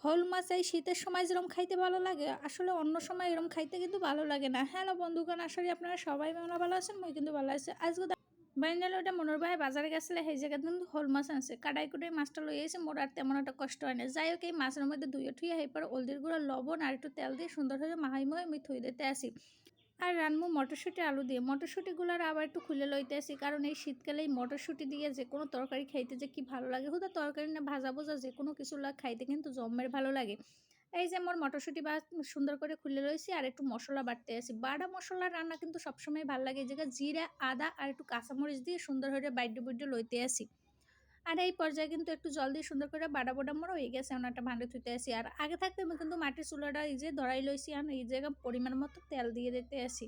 শোল মাছ এই শীতের সময় যেরকম খাইতে ভালো লাগে, আসলে অন্য সময় এরকম খাইতে কিন্তু ভালো লাগে না। হ্যালো বন্ধুগণ, আসলে আপনারা সবাই ভালো আছেন, মই কিন্তু ভালো আছি। আজকে বাইনাল ওটা মনোর ভাই বাজারে গেছিলে, সেই জায়গায় কিন্তু শোল মাছ আনছে। কাটাই কুটাই মাছটা লই এসে মোর আর তেমন একটা কষ্ট হয় না। যাই হোক, এই মাছের মধ্যে ধুয়ে ঠুয়ে এরপর হলদির গুঁড়ো, লবণ আর একটু তেল দিয়ে সুন্দর করে মাহাই ময় আমি থুই দিতে আসি। আর রানমু মটরশুঁটি আলু দিয়ে। মটরশুঁটিগুলার আবার একটু খুলে লইতে আসি, কারণ এই শীতকালে এই মটরশুঁটি দিয়ে যে কোনো তরকারি খাইতে যে কি ভালো লাগে, হুদা তরকারি না ভাজা ভুজা যে কোনো কিছু খাইতে কিন্তু জম্মের ভালো লাগে। এই যে মোর মটরশুঁটি বা সুন্দর করে খুলে লইছি, আর একটু মশলা বাটতে আসি। বাটা মশলার রান্না কিন্তু সবসময় ভালো লাগে। এই জায়গায় জিরা, আদা আর একটু কাঁচামরিচ দিয়ে সুন্দর করে বাইডে বুইডে লইতে আসি। আর এই পর্যায়ে কিন্তু একটু জল দিয়ে সুন্দর করে বাটা বোটা মোড় হয়ে গেছে, এমন একটা ভাঁড়ে থুইতে আসি। আর আগে থাকতে আমি কিন্তু মাটির চুলাটা এই যে ধরাই লইছি, আর এই জায়গায় পরিমাণ মতো তেল দিয়ে দিতে আসি।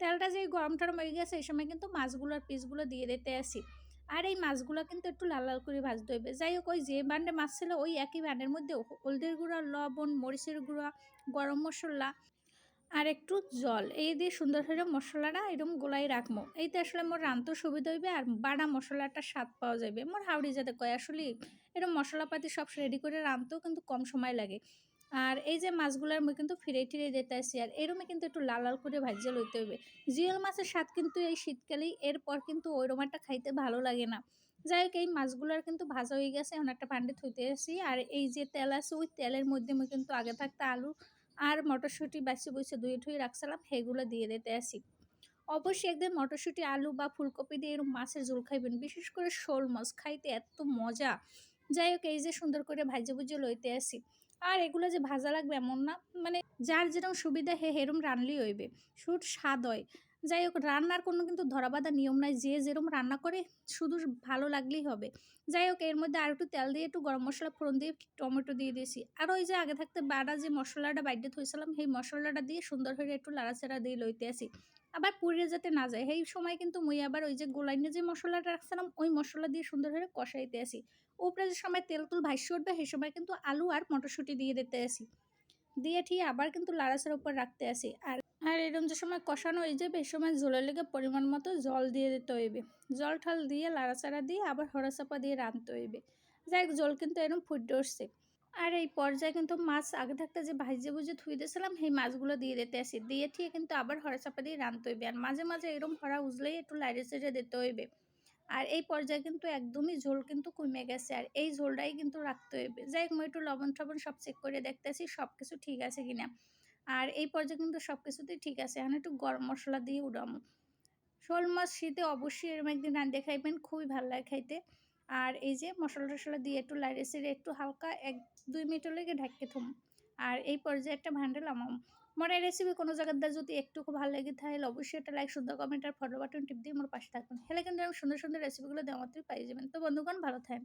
তেলটা যেই গরম টরম হয়ে গেছে, এই সময় কিন্তু মাছগুলোর পিসগুলো দিয়ে দিতে আসি। আর এই মাছগুলো কিন্তু একটু লাল লাল করে ভাজতে হইবে। যাই হোক, ওই যে বান্ডে মাছ ছিল ওই একই বান্ডের মধ্যে হলদের গুঁড়া, লবণ, মরিচের গুঁড়া, গরম মশলা আর একটু জল এই দিয়ে সুন্দর করে মশলাটা এরকম গোলাই রাখবো। এইতে আসলে মোর রাঁধতেও সুবিধা হইবে, আর বাড়া মশলাটা স্বাদ পাওয়া যাবে। মোর হাওড়ি যাতে কয় আসলে এরকম মশলাপাতি সব রেডি করে রাঁধতেও কিন্তু কম সময় লাগে। আর এই যে মাছগুলোর মুই কিন্তু ফিরে টিরে দিতে আসি, আর এরমে কিন্তু একটু লাল লাল করে ভাজিয়ে লইতে হবে। জিওল মাছের স্বাদ কিন্তু এই শীতকালেই, এরপর কিন্তু ওইরকম একটা খাইতে ভালো লাগে না। যাই হোক, এই মাছগুলোর কিন্তু ভাজা হয়ে গেছে, এখন একটা পান্ডে থইতে আসি। আর এই যে তেল আছে, ওই তেলের মধ্যে মুই কিন্তু আগে থাকতে আলু আর মটরশুঁটি বাছি বুইছে ধুয়ে ঠুয়ে রাখছিলাম, সেগুলো দিয়ে দিতে আসি। অবশ্যই একদিন মটরশুঁটি, আলু বা ফুলকপি দিয়ে এরকম মাছের ঝোল খাইবেন, বিশেষ করে শোল মাছ খাইতে এত মজা। যাই হোক, এই যে সুন্দর করে ভাজে ভুজে লইতে আসি। আর এগুলো যে ভাজা লাগবে এমন না, মানে যার যেরকম সুবিধা হেরম রানলেই হইবে, শুধু স্বাদ হয়। যাই হোক, রান্নার কোনো কিন্তু ধরাবাঁধা নিয়ম নাই, যে যেরকম রান্না করে শুধু ভালো লাগলেই হবে। যাই হোক, এর মধ্যে আর একটু তেল দিয়ে একটু গরম মশলা ফোড়ন দিয়ে টমেটো দিয়ে দিয়েছি। আর ওই যে আগে থাকতে বাটা যে মশলাটা বাইটে থইছিলাম, সেই মশলাটা দিয়ে সুন্দর করে একটু লাড়াচাড়া দিয়ে লইতে আসি। আবার পুড়ে যাতে না যায়, সেই সময় কিন্তু মুই আবার ওই যে গোলাইনে যে মশলাটা রাখছিলাম, ওই মশলা দিয়ে সুন্দর করে কষাইতে আসি। উপরে যে সময় তেল তুল ভাইসে উঠবে, সেই সময় কিন্তু আলু আর মটরশুঁটি দিয়ে দিতে আসি। দিয়ে ঠিক আবার কিন্তু লাড়াচাড়ার উপর রাখতে আসি। আর আর এরকম যে সময় কষানো হয়ে যাবে, এই সময় ঝোলের লেগে পরিমাণ মতো জল দিয়ে দিতে হইবে। জল ঠাল দিয়ে লাড়াচাড়া দিয়ে আবার হড়াচাপা দিয়ে রাঁধতে হইবে। যাই হোক, জল কিন্তু এরকম ফুটে উঠছে। আর এই পর্যায়ে কিন্তু মাছ আগে থাকতে যে ভাইজে ভুজে ধুয়ে দিয়েছিলাম, সেই মাছগুলো দিয়ে দিতে আসি। দিয়ে ঠিক কিন্তু আবার হড়াচাপা দিয়ে রাঁধতে হইবে। আর মাঝে মাঝে এরকম হড়া উজলেই একটু লাইড়ে চেড়ে দিতে হইবে। আর এই পর্যায়ে কিন্তু একদমই ঝোল কিন্তু কমে গেছে, আর এই ঝোলটাই কিন্তু রাখতে হইবে। যাই হোক, মই একটু লবণ টবণ সব চেক করে দেখতেছি সব কিছু ঠিক আছে কিনা। আর এই পর্যায়ে কিন্তু সব কিছুতেই ঠিক আছে। এখন একটু গরম মশলা দিয়ে উড়ামো। শোল মাছ শীতে অবশ্যই এরকম একদিন রাঁধে খাইবেন, খুবই ভালো লাগে খাইতে। আর এই যে মশলা টশলা দিয়ে একটু লাইড়ে চেড়ে একটু হালকা 1-2 মিনিটের লেগে ঢাকতে থুম। আর এই পর্যায়ে একটা ভান্ডে লামাম। মোর এই রেসিপি কোনো জায়গার দ্বারা যদি একটুকু ভালো লাগে তাহলে অবশ্যই একটা লাইক, সুন্দর কমেন্ট আর ফলো বাটন টিপ দিয়ে মোর পাশে থাকুন। হেলে কিন্তু সুন্দর সুন্দর রেসিপিগুলো দেওয়া মাত্রই পাই যাবেন। তো বন্ধুগণ, ভালো থাকেন।